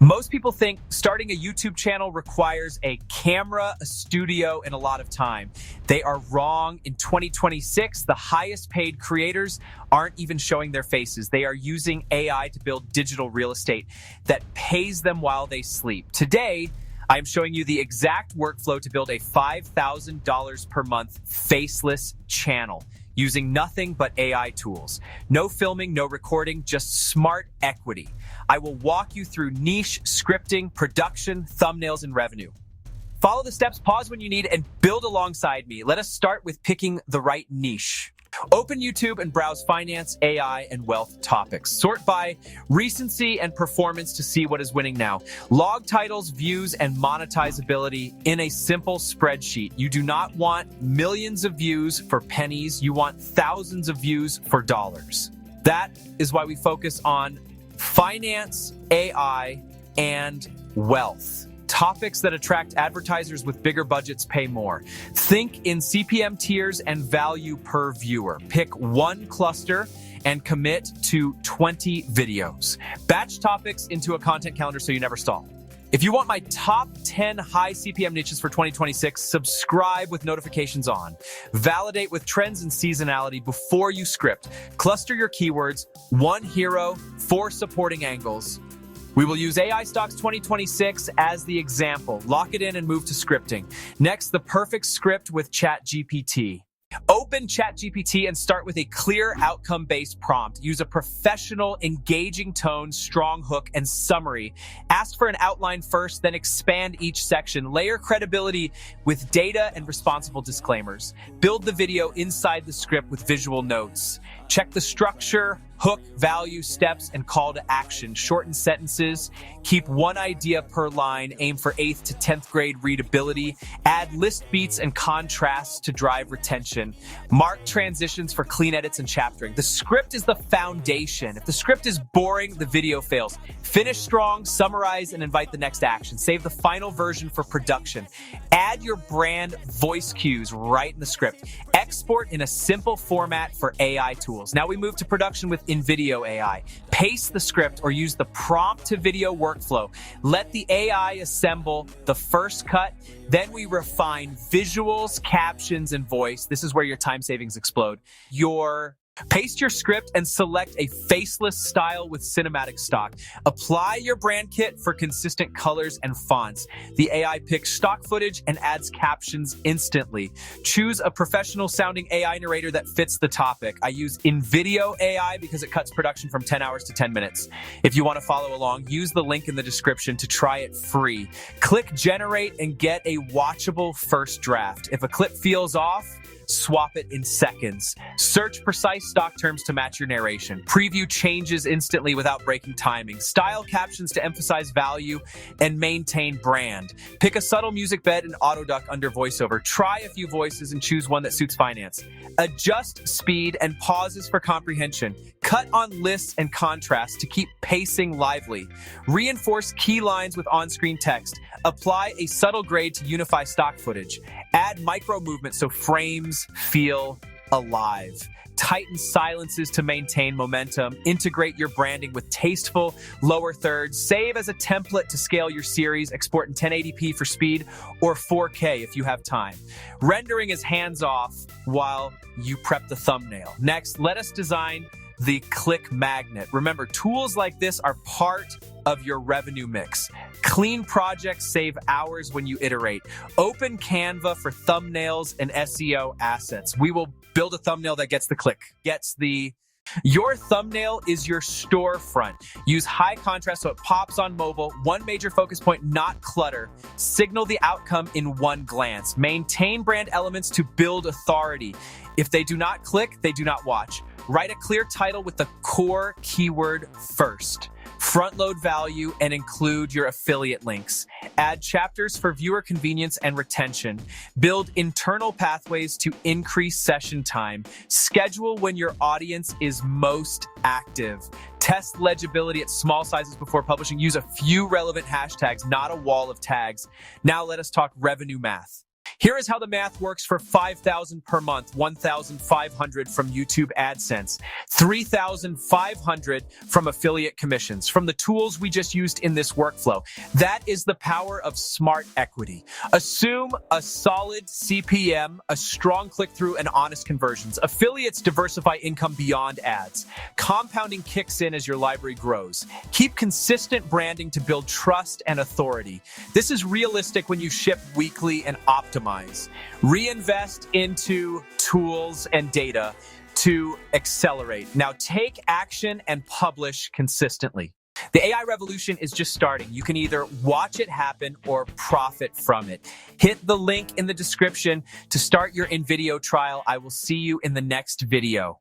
Most people think starting a YouTube channel requires a camera, a studio, and a lot of time. They are wrong. In 2026, the highest paid creators aren't even showing their faces. They are using AI to build digital real estate that pays them while they sleep. Today, I am showing you the exact workflow to build a $5,000 per month faceless channel using nothing but AI tools. No filming, no recording, just smart equity. I will walk you through niche, scripting, production, thumbnails, and revenue. Follow the steps, pause when you need, and build alongside me. Let us start with picking the right niche. Open YouTube and browse finance, AI, and wealth topics. Sort by recency and performance to see what is winning now. Log titles, views, and monetizability in a simple spreadsheet. You do not want millions of views for pennies. You want thousands of views for dollars. That is why we focus on finance, AI, and wealth. Topics that attract advertisers with bigger budgets pay more. Think in CPM tiers and value per viewer. Pick one cluster and commit to 20 videos. Batch topics into a content calendar so you never stall. If you want my top 10 high CPM niches for 2026, subscribe with notifications on. Validate with trends and seasonality before you script. Cluster your keywords, 1 hero, 4 supporting angles. We will use AI Stocks 2026 as the example. Lock it in and move to scripting. Next, the perfect script with ChatGPT. Open ChatGPT and start with a clear outcome-based prompt. Use a professional, engaging tone, strong hook, and summary. Ask for an outline first, then expand each section. Layer credibility with data and responsible disclaimers. Build the video inside the script with visual notes. Check the structure, hook, value, steps, and call to action. Shorten sentences. Keep one idea per line. Aim for 8th to 10th grade readability. Add list beats and contrasts to drive retention. Mark transitions for clean edits and chaptering. The script is the foundation. If the script is boring, the video fails. Finish strong, summarize, and invite the next action. Save the final version for production. Add your brand voice cues right in the script. Export in a simple format for AI tools. Now we move to production with InVideo AI. Paste the script or use the prompt to video workflow. Let the AI assemble the first cut. Then we refine visuals, captions, and voice. This is where your time savings explode. Paste your script and select a faceless style with cinematic stock. Apply your brand kit for consistent colors and fonts. The AI picks stock footage and adds captions instantly. Choose a professional sounding AI narrator that fits the topic. I use InVideo AI because it cuts production from 10 hours to 10 minutes. If you want to follow along, use the link in the description to try it free. Click generate and get a watchable first draft. If a clip feels off, swap it in seconds. Search precise stock terms to match your narration. Preview changes instantly without breaking timing. Style captions to emphasize value and maintain brand. Pick a subtle music bed and auto duck under voiceover. Try a few voices and choose one that suits finance. Adjust speed and pauses for comprehension. Cut on lists and contrasts to keep pacing lively. Reinforce key lines with on-screen text. Apply a subtle grade to unify stock footage. Add micro movements so frames feel alive. Tighten silences to maintain momentum. Integrate your branding with tasteful lower thirds. Save as a template to scale your series. Export in 1080p for speed or 4K if you have time. Rendering is hands-off while you prep the thumbnail. Next, let us design the click magnet. Remember, tools like this are part of your revenue mix. Clean projects save hours when you iterate. Open Canva for thumbnails and SEO assets. We will build a thumbnail that gets the click, Your thumbnail is your storefront. Use high contrast so it pops on mobile. One major focus point, not clutter. Signal the outcome in one glance. Maintain brand elements to build authority. If they do not click, they do not watch. Write a clear title with the core keyword first. Front load value and include your affiliate links. Add chapters for viewer convenience and retention. Build internal pathways to increase session time. Schedule when your audience is most active. Test legibility at small sizes before publishing. Use a few relevant hashtags, not a wall of tags. Now let us talk revenue math. Here is how the math works for $5,000 per month, $1,500 from YouTube AdSense, $3,500 from affiliate commissions, from the tools we just used in this workflow. That is the power of smart equity. Assume a solid CPM, a strong click-through, and honest conversions. Affiliates diversify income beyond ads. Compounding kicks in as your library grows. Keep consistent branding to build trust and authority. This is realistic when you ship weekly and optimize. Reinvest into tools and data to accelerate. Now take action and publish consistently. The AI revolution is just starting. You can either watch it happen or profit from it. Hit the link in the description to start your InVideo trial. I will see you in the next video.